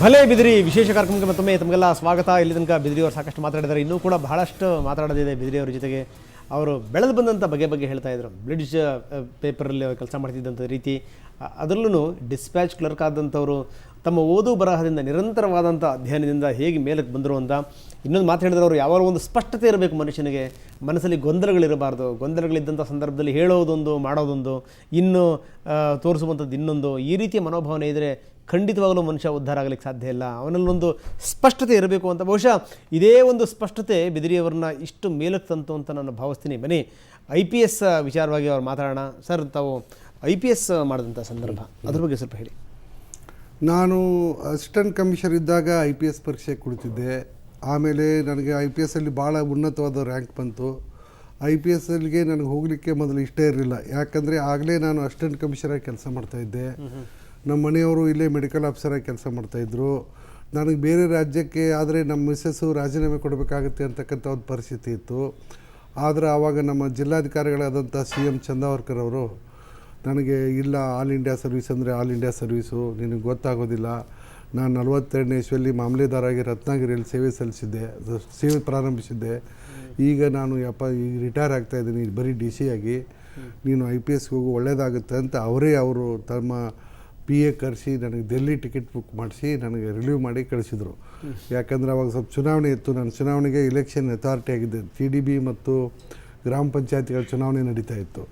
ಭಲೆ ಬಿದಿರಿ ವಿಶೇಷ ಕಾರ್ಯಕ್ರಮಕ್ಕೆ ಮತ್ತೊಮ್ಮೆ ತಮಗೆಲ್ಲ ಸ್ವಾಗತ. ಇಲ್ಲಿ ತನಕ ಬಿದಿರಿಯವರು ಸಾಕಷ್ಟು ಮಾತಾಡಿದ್ದಾರೆ, ಇನ್ನೂ ಕೂಡ ಬಹಳಷ್ಟು ಮಾತಾಡೋದಿದೆ. ಬಿದಿರಿಯವರ ಜೊತೆಗೆ ಅವರು ಬೆಳೆದು ಬಂದಂಥ ಬಗ್ಗೆ ಹೇಳ್ತಾ ಇದ್ರು. ಬ್ರಿಡ್ಜ್ ಪೇಪರಲ್ಲಿ ಕೆಲಸ ಮಾಡ್ತಿದ್ದಂಥ ರೀತಿ, ಅದರಲ್ಲೂ ಡಿಸ್ಪ್ಯಾಚ್ ಕ್ಲರ್ಕ್ ಆದಂಥವರು ತಮ್ಮ ಓದು ಬರಹದಿಂದ ನಿರಂತರವಾದಂಥ ಅಧ್ಯಯನದಿಂದ ಹೇಗೆ ಮೇಲಕ್ಕೆ ಬಂದರು ಅಂತ. ಇನ್ನೊಂದು ಮಾತು ಹೇಳಿದ್ರೆ, ಅವರು ಯಾವಾಗ ಒಂದು ಸ್ಪಷ್ಟತೆ ಇರಬೇಕು ಮನುಷ್ಯನಿಗೆ, ಮನಸ್ಸಲ್ಲಿ ಗೊಂದಲಗಳಿರಬಾರ್ದು. ಗೊಂದಲಗಳಿದ್ದಂಥ ಸಂದರ್ಭದಲ್ಲಿ ಹೇಳೋದೊಂದು, ಮಾಡೋದೊಂದು, ಇನ್ನು ತೋರಿಸುವಂಥದ್ದು ಇನ್ನೊಂದು, ಈ ರೀತಿಯ ಮನೋಭಾವನೆ ಇದ್ದರೆ ಖಂಡಿತವಾಗಲೂ ಮನುಷ್ಯ ಉದ್ಧಾರ ಆಗಲಿಕ್ಕೆ ಸಾಧ್ಯ ಇಲ್ಲ. ಅವನಲ್ಲೊಂದು ಸ್ಪಷ್ಟತೆ ಇರಬೇಕು ಅಂತ. ಬಹುಶಃ ಇದೇ ಒಂದು ಸ್ಪಷ್ಟತೆ ಬಿದಿರಿಯವರನ್ನ ಇಷ್ಟು ಮೇಲಕ್ಕೆ ತಂತು ಅಂತ ನಾನು ಭಾವಿಸ್ತೀನಿ. ಬನ್ನಿ IPS ವಿಚಾರವಾಗಿ ಅವ್ರು ಮಾತಾಡೋಣ. ಸರ್, ತಾವು IPS ಮಾಡಿದಂಥ ಸಂದರ್ಭ, ಅದ್ರ ಬಗ್ಗೆ ಸ್ವಲ್ಪ ಹೇಳಿ. ನಾನು ಅಸಿಸ್ಟೆಂಟ್ ಕಮಿಷನರ್ ಇದ್ದಾಗ IPS ಪರೀಕ್ಷೆ ಕೊಡ್ತಿದ್ದೆ. ಆಮೇಲೆ ನನಗೆ IPSಲ್ಲಿ ಭಾಳ ಉನ್ನತವಾದ ರ್ಯಾಂಕ್ ಬಂತು. IPSಗೆ ನನಗೆ ಹೋಗಲಿಕ್ಕೆ ಮೊದಲು ಇಷ್ಟ ಇರಲಿಲ್ಲ, ಯಾಕಂದರೆ ಆಗಲೇ ನಾನು ಅಸಿಸ್ಟೆಂಟ್ ಕಮಿಷನರಾಗಿ ಕೆಲಸ ಮಾಡ್ತಾಯಿದ್ದೆ. ನಮ್ಮ ಮನೆಯವರು ಇಲ್ಲೇ ಮೆಡಿಕಲ್ ಆಫೀಸರಾಗಿ ಕೆಲಸ ಮಾಡ್ತಾಯಿದ್ರು. ನನಗೆ ಬೇರೆ ರಾಜ್ಯಕ್ಕೆ ಆದರೆ ನಮ್ಮ ಮಿಸ್ಸಸ್ಸು ರಾಜೀನಾಮೆ ಕೊಡಬೇಕಾಗುತ್ತೆ ಅಂತಕ್ಕಂಥ ಒಂದು ಪರಿಸ್ಥಿತಿ ಇತ್ತು. ಆದರೆ ಆವಾಗ ನಮ್ಮ ಜಿಲ್ಲಾಧಿಕಾರಿಗಳಾದಂಥ CM ಚಂದಾವರ್ಕರ್ ಅವರು ನನಗೆ, ಇಲ್ಲ, ಆಲ್ ಇಂಡಿಯಾ ಸರ್ವೀಸ್ ಅಂದರೆ ಆಲ್ ಇಂಡಿಯಾ ಸರ್ವೀಸು, ನಿನಗೆ ಗೊತ್ತಾಗೋದಿಲ್ಲ. ನಾನು 42ನೇ ಇಸ್ವಿಯಲ್ಲಿ ಮಾಮಲೆದಾರಾಗಿ ರತ್ನಗಿರಿಯಲ್ಲಿ ಸೇವೆ ಪ್ರಾರಂಭಿಸಿದ್ದೆ. ಈಗ ನಾನು ಈಗ ರಿಟೈರ್ ಆಗ್ತಾಯಿದ್ದೀನಿ, ಬರೀ DC ಆಗಿ. ನೀನು IPSಗೆ ಹೋಗು, ಒಳ್ಳೆಯದಾಗುತ್ತೆ ಅಂತ ಅವರು ತಮ್ಮ PA ಕರೆಸಿ ನನಗೆ ಡೆಲ್ಲಿ ಟಿಕೆಟ್ ಬುಕ್ ಮಾಡಿಸಿ ನನಗೆ ರಿಲೀವ್ ಮಾಡಿ ಕಳಿಸಿದರು. ಯಾಕಂದರೆ ಅವಾಗ ಸ್ವಲ್ಪ ಚುನಾವಣೆ ಇತ್ತು. ನಾನು ಚುನಾವಣೆಗೆ ಎಲೆಕ್ಷನ್ ಅಥಾರಿಟಿ ಆಗಿದ್ದೆ. TDB ಮತ್ತು ಗ್ರಾಮ ಪಂಚಾಯತಿಗಳ ಚುನಾವಣೆ ನಡೀತಾ ಇತ್ತು.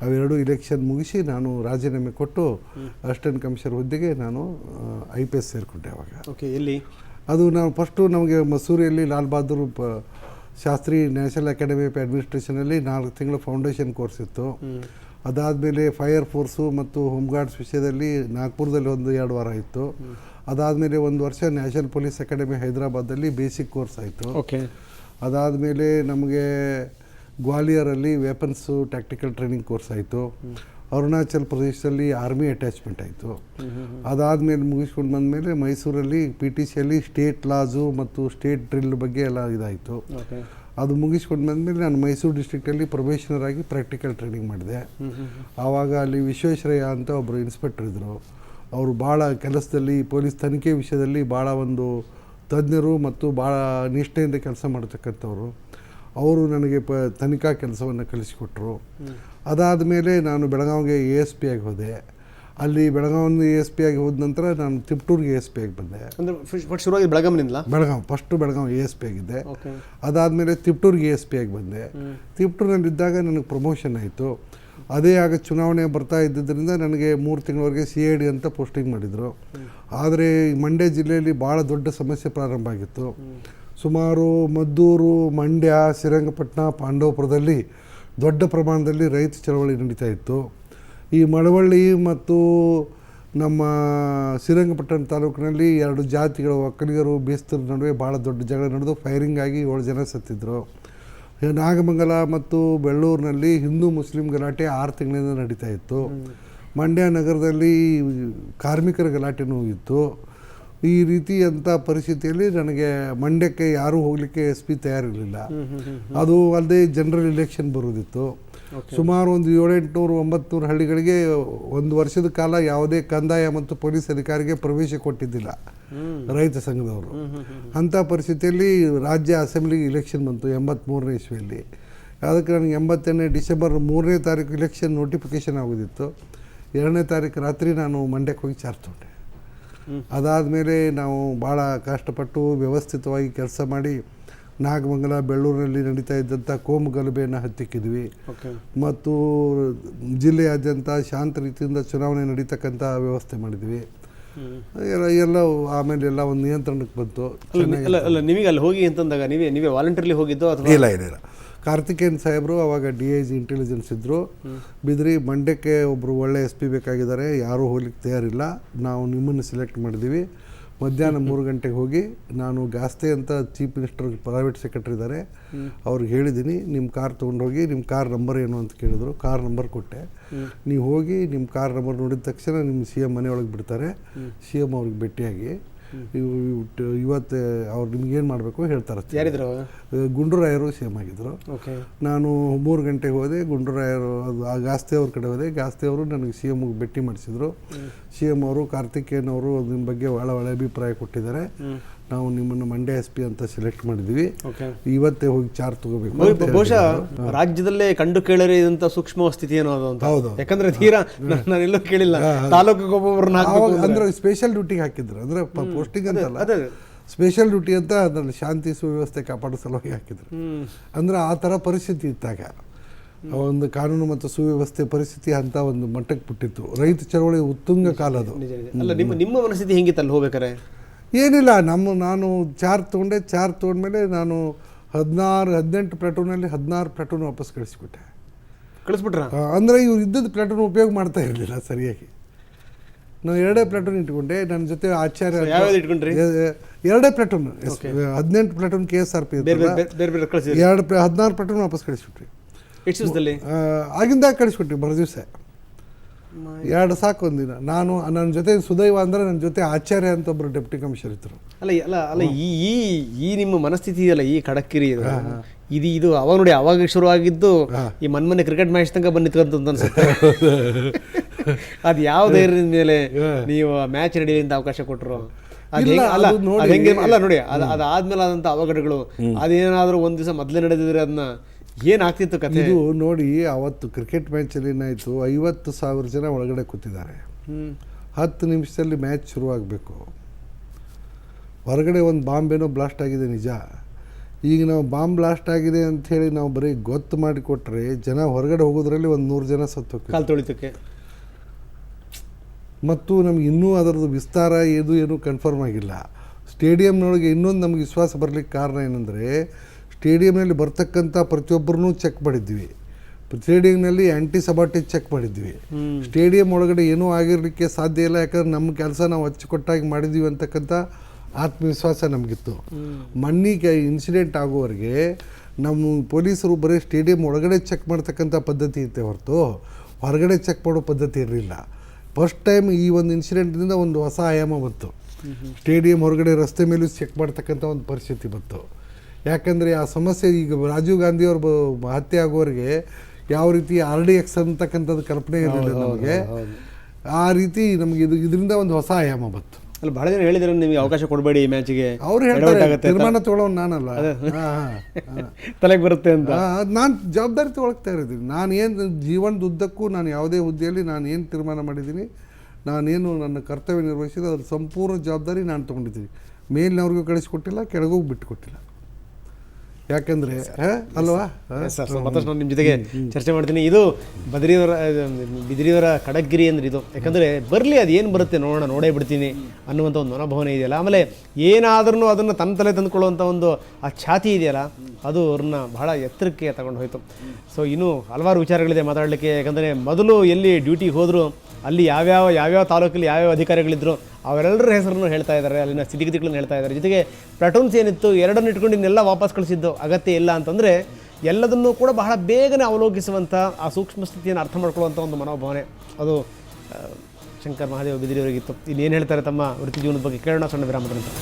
ಅವೆರಡು ಇಲೆಕ್ಷನ್ ಮುಗಿಸಿ ನಾನು ರಾಜೀನಾಮೆ ಕೊಟ್ಟು ಅಸಿಸ್ಟೆಂಟ್ ಕಮಿಷನರ್ ಹುದ್ದೆಗೆ ನಾನು IPS ಸೇರಿಕೊಂಡೆ. ಅವಾಗ ಓಕೆ, ಎಲ್ಲಿ ಅದು ನಾವು ಫಸ್ಟು ನಮಗೆ ಮಸೂರಿಯಲ್ಲಿ Lal Bahadur Shastri national academy of ಅಡ್ಮಿನಿಸ್ಟ್ರೇಷನಲ್ಲಿ 4 ತಿಂಗಳ ಫೌಂಡೇಶನ್ ಕೋರ್ಸ್ ಇತ್ತು. ಅದಾದಮೇಲೆ ಫೈರ್ ಫೋರ್ಸು ಮತ್ತು ಹೋಮ್ ಗಾರ್ಡ್ಸ್ ವಿಷಯದಲ್ಲಿ ನಾಗ್ಪುರದಲ್ಲಿ 1-2 ವಾರ ಇತ್ತು. ಅದಾದಮೇಲೆ 1 ವರ್ಷ ನ್ಯಾಷನಲ್ ಪೊಲೀಸ್ ಅಕಾಡೆಮಿ ಹೈದರಾಬಾದಲ್ಲಿ ಬೇಸಿಕ್ ಕೋರ್ಸ್ ಆಯಿತು. ಓಕೆ. ಅದಾದಮೇಲೆ ನಮಗೆ ಗ್ವಾಲಿಯರಲ್ಲಿ ವೆಪನ್ಸು ಟ್ಯಾಕ್ಟಿಕಲ್ ಟ್ರೈನಿಂಗ್ ಕೋರ್ಸ್ ಆಯಿತು. ಅರುಣಾಚಲ್ ಪ್ರದೇಶದಲ್ಲಿ ಆರ್ಮಿ ಅಟ್ಯಾಚ್ಮೆಂಟ್ ಆಯಿತು. ಅದಾದಮೇಲೆ ಮುಗಿಸ್ಕೊಂಡು ಬಂದಮೇಲೆ ಮೈಸೂರಲ್ಲಿ PTCಯಲ್ಲಿ ಸ್ಟೇಟ್ ಲಾಸು ಮತ್ತು ಸ್ಟೇಟ್ ಡ್ರಿಲ್ ಬಗ್ಗೆ ಎಲ್ಲ ಇದಾಯಿತು. ಅದು ಮುಗಿಸ್ಕೊಂಡು ಬಂದಮೇಲೆ ನಾನು ಮೈಸೂರು ಡಿಸ್ಟ್ರಿಕ್ಟಲ್ಲಿ ಪ್ರೊಬೇಷನರ್ ಆಗಿ ಪ್ರಾಕ್ಟಿಕಲ್ ಟ್ರೈನಿಂಗ್ ಮಾಡಿದೆ. ಆವಾಗ ಅಲ್ಲಿ ವಿಶ್ವೇಶ್ವರಯ್ಯ ಅಂತ ಒಬ್ಬರು ಇನ್ಸ್ಪೆಕ್ಟರ್ ಇದ್ದರು. ಅವರು ಭಾಳ ಕೆಲಸದಲ್ಲಿ ಪೊಲೀಸ್ ತನಿಖೆ ವಿಷಯದಲ್ಲಿ ಭಾಳ ಒಂದು ತಜ್ಞರು ಮತ್ತು ಭಾಳ ನಿಷ್ಠೆಯಿಂದ ಕೆಲಸ ಮಾಡತಕ್ಕಂಥವ್ರು. ಅವರು ನನಗೆ ತನಿಖಾ ಕೆಲಸವನ್ನು ಕಲಿಸಿಕೊಟ್ರು. ಅದಾದ ಮೇಲೆ ನಾನು ಬೆಳಗಾವಿಗೆ ASP ಆಗಿ ಹೋದೆ. ಅಲ್ಲಿ ಬೆಳಗಾವಿ ASP ಆಗಿ ಹೋದ ನಂತರ ನಾನು ತಿಪ್ಟೂರಿಗೆ ASP ಆಗಿ ಬಂದೆ. ಶುರುವಾಗಿ ಬೆಳಗಾವಿನಿಂದ? ಫಸ್ಟು ಬೆಳಗಾವಿ ASP ಆಗಿದ್ದೆ. ಅದಾದಮೇಲೆ ತಿಪ್ಟೂರಿಗೆ ASP ಆಗಿ ಬಂದೆ. ತಿಪ್ಟೂರಿನಲ್ಲಿದ್ದಾಗ ನನಗೆ ಪ್ರಮೋಷನ್ ಆಯಿತು. ಅದೇ ಆಗ ಚುನಾವಣೆ ಬರ್ತಾ ಇದ್ದಿದ್ದರಿಂದ ನನಗೆ 3 ತಿಂಗಳವರೆಗೆ CID ಅಂತ ಪೋಸ್ಟಿಂಗ್ ಮಾಡಿದರು. ಆದರೆ ಮಂಡ್ಯ ಜಿಲ್ಲೆಯಲ್ಲಿ ಭಾಳ ದೊಡ್ಡ ಸಮಸ್ಯೆ ಪ್ರಾರಂಭ ಆಗಿತ್ತು. ಸುಮಾರು ಮದ್ದೂರು, ಮಂಡ್ಯ, ಶ್ರೀರಂಗಪಟ್ಟಣ, ಪಾಂಡವಪುರದಲ್ಲಿ ದೊಡ್ಡ ಪ್ರಮಾಣದಲ್ಲಿ ರೈತ ಚಳವಳಿ ನಡೀತಾ ಇತ್ತು. ಈ ಮಳವಳ್ಳಿ ಮತ್ತು ನಮ್ಮ ಶ್ರೀರಂಗಪಟ್ಟಣ ತಾಲೂಕಿನಲ್ಲಿ 2 ಜಾತಿಗಳು, ಒಕ್ಕಲಿಗರು, ಬೇಸ್ತರ ನಡುವೆ ಭಾಳ ದೊಡ್ಡ ಜಗಳ ನಡೆದು ಫೈರಿಂಗ್ ಆಗಿ 7 ಜನ ಸತ್ತಿದ್ದರು. ನಾಗಮಂಗಲ ಮತ್ತು ಬೆಳ್ಳೂರಿನಲ್ಲಿ ಹಿಂದೂ ಮುಸ್ಲಿಂ ಗಲಾಟೆ 6 ತಿಂಗಳಿಂದ ನಡೀತಾ ಇತ್ತು. ಮಂಡ್ಯ ನಗರದಲ್ಲಿ ಕಾರ್ಮಿಕರ ಗಲಾಟೆನೂ ಇತ್ತು. ಈ ರೀತಿಯಂಥ ಪರಿಸ್ಥಿತಿಯಲ್ಲಿ ನನಗೆ ಮಂಡ್ಯಕ್ಕೆ ಯಾರೂ ಹೋಗಲಿಕ್ಕೆ SP ತಯಾರಿರಲಿಲ್ಲ. ಅದು ಅಲ್ಲದೆ ಜನರಲ್ ಎಲೆಕ್ಷನ್ ಬರೋದಿತ್ತು. ಸುಮಾರು ಒಂದು 700-800-900 ಹಳ್ಳಿಗಳಿಗೆ 1 ವರ್ಷದ ಕಾಲ ಯಾವುದೇ ಕಂದಾಯ ಮತ್ತು ಪೊಲೀಸ್ ಅಧಿಕಾರಿಗೆ ಪ್ರವೇಶ ಕೊಟ್ಟಿದ್ದಿಲ್ಲ ರೈತ ಸಂಘದವರು. ಅಂಥ ಪರಿಸ್ಥಿತಿಯಲ್ಲಿ ರಾಜ್ಯ ಅಸೆಂಬ್ಲಿಗೆ ಇಲೆಕ್ಷನ್ ಬಂತು 83ನೇ ಇಸ್ವಿಯಲ್ಲಿ. ಅದಕ್ಕೆ ನನಗೆ 88ನೇ ಡಿಸೆಂಬರ್ 3ನೇ ತಾರೀಕು ಇಲೆಕ್ಷನ್ ನೋಟಿಫಿಕೇಷನ್ ಆಗೋದಿತ್ತು. 2ನೇ ತಾರೀಕು ರಾತ್ರಿ ನಾನು ಮಂಡ್ಯಕ್ಕೆ ಹೋಗಿ ಚಾರ್ಜ್ ತೊಗೊಂಡೆ. ಅದಾದಮೇಲೆ ನಾವು ಭಾಳ ಕಷ್ಟಪಟ್ಟು ವ್ಯವಸ್ಥಿತವಾಗಿ ಕೆಲಸ ಮಾಡಿ ನಾಗಮಂಗಲ, ಬೆಳ್ಳೂರಿನಲ್ಲಿ ನಡೀತಾ ಇದ್ದಂಥ ಕೋಮು ಗಲಭೆಯನ್ನು ಹತ್ತಿಕ್ಕಿದ್ವಿ. ಮತ್ತು ಜಿಲ್ಲೆಯಾದ್ಯಂತ ಶಾಂತ ರೀತಿಯಿಂದ ಚುನಾವಣೆ ನಡೀತಕ್ಕಂಥ ವ್ಯವಸ್ಥೆ ಮಾಡಿದ್ವಿ. ಎಲ್ಲ ಆಮೇಲೆ ಎಲ್ಲ ಒಂದು ನಿಯಂತ್ರಣಕ್ಕೆ ಬಂತು. ನಿಮಗೆ ಅಲ್ಲಿ ಹೋಗಿ ಅಂತಂದಾಗ ನೀವೇ ವಾಲಂಟರಿಲಿ ಹೋಗಿದ್ದು ಅಥವಾ? ಇಲ್ಲ. ಕಾರ್ತಿಕೇಯನ್ ಸಾಹೇಬರು ಅವಾಗ DIG ಇಂಟೆಲಿಜೆನ್ಸ್ ಇದ್ದರು. ಬಿದ್ರಿ ಮಂಡ್ಯಕ್ಕೆ ಒಬ್ಬರು ಒಳ್ಳೆ SP ಬೇಕಾಗಿದ್ದಾರೆ, ಯಾರೂ ಹೋಗ್ಲಿಕ್ಕೆ ತಯಾರಿಲ್ಲ, ನಾವು ನಿಮ್ಮನ್ನು ಸೆಲೆಕ್ಟ್ ಮಾಡಿದ್ದೀವಿ. ಮಧ್ಯಾಹ್ನ 3 ಗಂಟೆಗೆ ಹೋಗಿ ನಾನು ಗಾಸ್ತೆ ಅಂತ ಚೀಫ್ ಮಿನಿಸ್ಟರ್ ಪ್ರೈವೇಟ್ ಸೆಕ್ರೆಟರಿ ಇದ್ದಾರೆ, ಅವ್ರಿಗೆ ಹೇಳಿದ್ದೀನಿ, ನಿಮ್ಮ ಕಾರ್ ತೊಗೊಂಡೋಗಿ ನಿಮ್ಮ ಕಾರ್ ನಂಬರ್ ಏನು ಅಂತ ಕೇಳಿದ್ರು. ಕಾರ್ ನಂಬರ್ ಕೊಟ್ಟೆ. ನೀವು ಹೋಗಿ ನಿಮ್ಮ ಕಾರ್ ನಂಬರ್ ನೋಡಿದ ತಕ್ಷಣ ನಿಮ್ಮ CM ಮನೆಯೊಳಗೆ ಬಿಡ್ತಾರೆ. CM ಅವ್ರಿಗೆ ಭೇಟಿಯಾಗಿ ಇವತ್ತು ಅವ್ರು ನಿಮ್ಗೇನು ಮಾಡಬೇಕು ಹೇಳ್ತಾರೆ. ಯಾರಿದ್ರು? ಗುಂಡೂರಾಯರು ಸಿ ಎಮ್ ಆಗಿದ್ದರು. ನಾನು 3 ಗಂಟೆಗೆ ಹೋದೆ. ಗುಂಡೂರಾಯರು ಅದು ಗಾಸ್ತೆ ಅವ್ರ ಕಡೆ ಹೋದೆ. ಗಾಸ್ತೆ ಅವರು ನನಗೆ ಸಿ ಎಮ್ಗೆ ಭೇಟಿ ಮಾಡಿಸಿದ್ರು. ಸಿ ಎಮ್ ಅವರು ಕಾರ್ತಿಕೇಯನ್ ಅವರು ನಿಮ್ಮ ಬಗ್ಗೆ ಒಳ್ಳೆ ಅಭಿಪ್ರಾಯ ಕೊಟ್ಟಿದ್ದಾರೆ. ನಾವು ನಿಮ್ಮನ್ನು ಮಂಡ್ಯ SP ಅಂತ ಸೆಲೆಕ್ಟ್ ಮಾಡಿದ್ವಿ, ಇವತ್ತೇ ಹೋಗಿ ಚಾರ್ಜ್ ತಗೋಬೇಕು. ಬಹುಶಃ ರಾಜ್ಯದಲ್ಲೇ ಕಂಡು ಕೇಳರಿದಂತ ಸೂಕ್ಷ್ಮ ಸ್ಥಿತಿ ಅನ್ನೋದು ಅಂತ. ಹೌದು, ಯಾಕಂದ್ರೆ ತೀರಾ ನಾನೆಲ್ಲೂ ಕೇಳಿಲ್ಲ. ತಾಲೂಕಿಗೆ ಒಬ್ಬೊಬ್ಬರನ್ನ ಅಂದ್ರೆ ಸ್ಪೆಷಲ್ ಡ್ಯೂಟಿಗೆ ಹಾಕಿದ್ರು. ಅಂದ್ರೆ ಪೋಸ್ಟಿಂಗ್ ಅಂತಲ್ಲ, ಸ್ಪೆಷಲ್ ಡ್ಯೂಟಿ ಅಂತ ಅದ್ರಲ್ಲಿ ಶಾಂತಿ ಸುವ್ಯವಸ್ಥೆ ಕಾಪಾಡೋ ಸಲುವಾಗಿ ಹಾಕಿದ್ರು. ಅಂದ್ರೆ ಆ ಥರ ಪರಿಸ್ಥಿತಿ ಇದ್ದಾಗ ಒಂದು ಕಾನೂನು ಮತ್ತು ಸುವ್ಯವಸ್ಥೆ ಪರಿಸ್ಥಿತಿ ಅಂತ ಒಂದು ಮಟ್ಟಕ್ಕೆ ಬಿಟ್ಟಿತ್ತು. ರೈತ ಚಳವಳಿ ಉತ್ತುಂಗ ಕಾಲ ಅದು. ಅಲ್ಲ, ನಿಮ್ಮ ಮನಸ್ಥಿತಿ ಹೆಂಗಿತ್ತು ಅಲ್ಲಿ ಹೋಗ್ಬೇಕಾರೆ? ಏನಿಲ್ಲ, ನಾನು ಚಾರ್ಜ್ ತೊಗೊಂಡ್ಮೇಲೆ ನಾನು 18 ಪ್ಲಾಟೂನಲ್ಲಿ 16 ಪ್ಲಾಟೂನ್ ವಾಪಸ್ ಕಳಿಸ್ಬಿಟ್ರ. ಅಂದರೆ ಇವ್ರು ಇದ್ದದ್ದು ಪ್ಲಾಟೂನ್ ಉಪಯೋಗ ಮಾಡ್ತಾ ಇರಲಿಲ್ಲ ಸರಿಯಾಗಿ. ನಾನು 2 ಪ್ಲಾಟೂನ್ ಇಟ್ಕೊಂಡೆ. ನನ್ನ ಜೊತೆ ಆಚಾರ್ಯ 2 ಪ್ಲಾಟೂನ್ 18 ಪ್ಲಾಟೂನ್ KSRP 16 ಪ್ಲಾಟೂನ್ ವಾಪಸ್ ಕಳಿಸ್ಬಿಟ್ರಿ. ಆಗಿಂದಾಗ ಕಳಿಸ್ಬಿಟ್ರಿ ಮರುದಿವಸ. 2 ಸಾಕು ಒಂದಿನ. ನಾನು ನನ್ನ ಜೊತೆ ಸುದೈವ ಅಂದರೆ ನನ್ನ ಜೊತೆ ಆಚಾರ್ಯ ಅಂತ ಒಬ್ಬರು ಡೆಪ್ಟಿ ಕಮಿಷನರ್ ಇದ್ದರು. ಅಲ್ಲ ಈ ನಿಮ್ಮ ಮನಸ್ಥಿತಿ ಇದೆಯಲ್ಲ, ಈ ಖಡಕ್ಕಿರಿ ಇದು ಅವಾಗ ನೋಡಿ, ಅವಾಗ ಶುರುವಾಗಿದ್ದು ಈ ಮೊನ್ನೆ ಕ್ರಿಕೆಟ್ ಮ್ಯಾಚ್ ತನಕ ಬಂದು ನಿಂತ್ಕೊಂತ ಅನ್ಸುತ್ತೆ. ಅದು ಯಾವ ಧೈರ್ಯದ ಮೇಲೆ ನೀವು ಮ್ಯಾಚ್ ನಡೀಲಿ ಅಂತ ಅವಕಾಶ ಕೊಟ್ಟರು? ಅಲ್ಲ ನೋಡಿ, ಅದಾದ್ಮೇಲೆ ಆದಂಥ ಅವಘಡಗಳು, ಅದೇನಾದರೂ ಒಂದು ದಿವಸ ಮೊದಲೇ ನಡೆದಿದ್ರೆ ಅದನ್ನ ಏನಾಗ್ತಿತ್ತು ಕಥೆ? ಇದು ನೋಡಿ, ಅವತ್ತು ಕ್ರಿಕೆಟ್ ಮ್ಯಾಚಲ್ಲಿ ಏನಾಯಿತು, 50,000 ಜನ ಒಳಗಡೆ ಕೂತಿದ್ದಾರೆ. 10 ನಿಮಿಷದಲ್ಲಿ ಮ್ಯಾಚ್ ಶುರುವಾಗಬೇಕು. ಹೊರಗಡೆ ಒಂದು ಬಾಂಬೇನೋ ಬ್ಲಾಸ್ಟ್ ಆಗಿದೆ ನಿಜ. ಈಗ ನಾವು ಬಾಂಬ್ ಬ್ಲಾಸ್ಟ್ ಆಗಿದೆ ಅಂಥೇಳಿ ನಾವು ಬರೀ ಗೊತ್ತು ಮಾಡಿಕೊಟ್ರೆ ಜನ ಹೊರಗಡೆ ಹೋಗೋದ್ರಲ್ಲಿ ಒಂದು 100 ಜನ ಸತ್ತು ಹೋಗ್ತಾರೆ ಕಾಲು ತೊಳಿತಕ್ಕೆ. ಮತ್ತು ನಮ್ಗೆ ಇನ್ನೂ ಅದರದ್ದು ವಿಸ್ತಾರ ಏನು ಕನ್ಫರ್ಮ್ ಆಗಿಲ್ಲ. ಸ್ಟೇಡಿಯಂನೊಳಗೆ ಇನ್ನೊಂದು ನಮಗೆ ವಿಶ್ವಾಸ ಬರಲಿಕ್ಕೆ ಕಾರಣ ಏನಂದರೆ, ಸ್ಟೇಡಿಯಂನಲ್ಲಿ ಬರ್ತಕ್ಕಂಥ ಪ್ರತಿಯೊಬ್ಬರನ್ನೂ ಚೆಕ್ ಮಾಡಿದ್ವಿ. ಸ್ಟೇಡಿಯಂನಲ್ಲಿ ಆ್ಯಂಟಿ ಸಬಾಟಿಕ್ ಚೆಕ್ ಮಾಡಿದ್ವಿ. ಸ್ಟೇಡಿಯಂ ಒಳಗಡೆ ಏನೂ ಆಗಿರಲಿಕ್ಕೆ ಸಾಧ್ಯ ಇಲ್ಲ, ಯಾಕಂದ್ರೆ ನಮ್ಮ ಕೆಲಸ ನಾವು ಅಚ್ಚುಕಟ್ಟಾಗಿ ಮಾಡಿದ್ವಿ ಅಂತಕ್ಕಂಥ ಆತ್ಮವಿಶ್ವಾಸ ನಮಗಿತ್ತು. ಮಣ್ಣಿಗೆ ಇನ್ಸಿಡೆಂಟ್ ಆಗುವವರೆಗೆ ನಮ್ಮ ಪೊಲೀಸರು ಬರೀ ಸ್ಟೇಡಿಯಂ ಒಳಗಡೆ ಚೆಕ್ ಮಾಡ್ತಕ್ಕಂಥ ಪದ್ಧತಿ ಇತ್ತೆ ಹೊರತು ಹೊರಗಡೆ ಚೆಕ್ ಮಾಡೋ ಪದ್ಧತಿ ಇರಲಿಲ್ಲ. ಫಸ್ಟ್ ಟೈಮ್ ಈ ಒಂದು ಇನ್ಸಿಡೆಂಟ್ನಿಂದ ಒಂದು ಹೊಸ ಆಯಾಮ ಬಂತು. ಸ್ಟೇಡಿಯಂ ಹೊರಗಡೆ ರಸ್ತೆ ಮೇಲೂ ಚೆಕ್ ಮಾಡ್ತಕ್ಕಂಥ ಒಂದು ಪರಿಸ್ಥಿತಿ ಬಂತು. ಯಾಕಂದರೆ ಆ ಸಮಸ್ಯೆ ಈಗ ರಾಜೀವ್ ಗಾಂಧಿಯವ್ರ ಹತ್ಯೆ ಆಗೋರಿಗೆ ಯಾವ ರೀತಿ RDX ಅಂತಕ್ಕಂಥದ್ದು ಕಲ್ಪನೆ ಇರಲಿಲ್ಲ ನಮಗೆ. ಆ ರೀತಿ ನಮಗೆ ಇದರಿಂದ ಒಂದು ಹೊಸ ಆಯಾಮ ಬಂತು. ಅಲ್ಲಿ ಭಾಳ ಜನ ಹೇಳಿದ್ರು ನಿಮಗೆ ಅವಕಾಶ ಕೊಡಬೇಡಿ ಈ ಮ್ಯಾಚಿಗೆ, ಅವ್ರು ಹೇಳ್ತಾರೆ ತೀರ್ಮಾನ ತೊಗೊಳ್ಳೋನು ನಾನಲ್ಲ, ತಲೆಗೆ ಬರುತ್ತೆ ಅಂತ. ನಾನು ಜವಾಬ್ದಾರಿ ತೊಗೊಳಕ್ತಾ ಇದ್ದೀನಿ. ನಾನೇನು ಜೀವನದ ಉದ್ದಕ್ಕೂ ನಾನು ಯಾವುದೇ ಹುದ್ದೆಯಲ್ಲಿ ನಾನು ಏನು ತೀರ್ಮಾನ ಮಾಡಿದ್ದೀನಿ, ನಾನೇನು ನನ್ನ ಕರ್ತವ್ಯ ನಿರ್ವಹಿಸಿದ ಅದ್ರ ಸಂಪೂರ್ಣ ಜವಾಬ್ದಾರಿ ನಾನು ತೊಗೊಂಡಿದ್ದೀನಿ. ಮೇಲಿನವ್ರಿಗೂ ಕಳಿಸ್ಕೊಟ್ಟಿಲ್ಲ, ಕೆಳಗೂ ಬಿಟ್ಟುಕೊಟ್ಟಿಲ್ಲ. ಯಾಕಂದರೆ ಅಲ್ವಾ ಸರ್, ಮತ್ತಷ್ಟು ನಾನು ನಿಮ್ಮ ಜೊತೆಗೆ ಚರ್ಚೆ ಮಾಡ್ತೀನಿ. ಇದು ಬಿದಿರಿಯವರ ಖಡಕ್ಗಿರಿ ಅಂದರೆ ಇದು. ಯಾಕಂದರೆ ಬರಲಿ, ಅದು ಏನು ಬರುತ್ತೆ ನೋಡೋಣ, ನೋಡೇ ಬಿಡ್ತೀನಿ ಅನ್ನುವಂಥ ಒಂದು ಮನೋಭಾವನೆ ಇದೆಯಲ್ಲ. ಆಮೇಲೆ ಏನಾದ್ರೂ ಅದನ್ನು ತನ್ನ ತಲೆ ತಂದುಕೊಳ್ಳುವಂಥ ಒಂದು ಆ ಛಾತಿ ಇದೆಯಲ್ಲ, ಅದು ಅವ್ರನ್ನ ಬಹಳ ಎತ್ತರಕ್ಕೆ ತಗೊಂಡು ಹೋಯಿತು. ಸೊ ಇನ್ನೂ ಹಲವಾರು ವಿಚಾರಗಳಿದೆ ಮಾತಾಡಲಿಕ್ಕೆ. ಯಾಕಂದರೆ ಮೊದಲು ಎಲ್ಲಿ ಡ್ಯೂಟಿಗೆ ಹೋದರೂ ಅಲ್ಲಿ ಯಾವ್ಯಾವ ತಾಲೂಕಲ್ಲಿ ಯಾವ್ಯಾವ ಅಧಿಕಾರಿಗಳಿದ್ರು ಅವರೆಲ್ಲರ ಹೆಸರನ್ನು ಹೇಳ್ತಾ ಇದ್ದಾರೆ, ಅಲ್ಲಿನ ಸ್ಥಿತಿಗತಿಗಳನ್ನು ಹೇಳ್ತಾ ಇದ್ದಾರೆ. ಜೊತೆಗೆ ಪ್ಲಾಟೂನ್ಸ್ ಏನಿತ್ತು, 2 ಇಟ್ಕೊಂಡು ಇನ್ನೆಲ್ಲ ವಾಪಸ್ ಕಳಿಸಿದ್ದು ಅಗತ್ಯ ಇಲ್ಲ ಅಂತಂದರೆ ಎಲ್ಲದನ್ನೂ ಕೂಡ ಬಹಳ ಬೇಗನೆ ಅವಲೋಕಿಸುವಂಥ ಆ ಸೂಕ್ಷ್ಮ ಸ್ಥಿತಿಯನ್ನು ಅರ್ಥ ಮಾಡ್ಕೊಳ್ಳುವಂಥ ಒಂದು ಮನೋಭಾವನೆ ಅದು ಶಂಕರ್ ಮಹಾದೇವ ಬಿದಿರಿಯವರಿಗಿತ್ತು. ಇನ್ನೇನು ಹೇಳ್ತಾರೆ ತಮ್ಮ ವೃತ್ತಿ ಜೀವನದ ಬಗ್ಗೆ ಕೇಳೋಣ ಸಣ್ಣ ವಿರಾಮದ ನಂತರ.